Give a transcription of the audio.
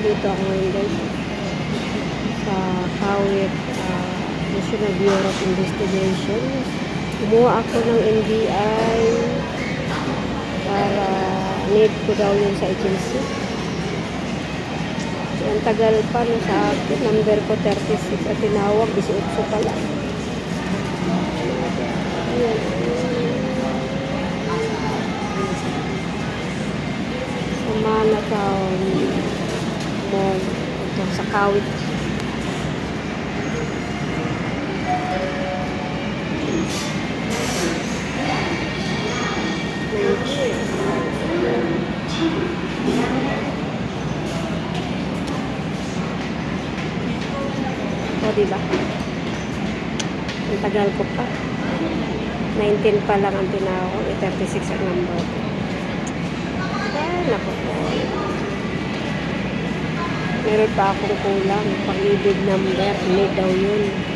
Dito ako ngayon guys sa Kawit National Bureau of Investigation. Kumuha ako ng NBI para need ko daw yun sa agency. So, ang tagal pa na sa akin. Number ko 36 at tinawag 18 pala. Ayan. Sa Manatown Mall. Ito sa Kawit. O, diba? Ang tagal ko pa. 19 pa lang ang tinawag. 36 ang number. Ay, naku po. Meron pa akong kulang. Pag-ibig number. Need daw yun.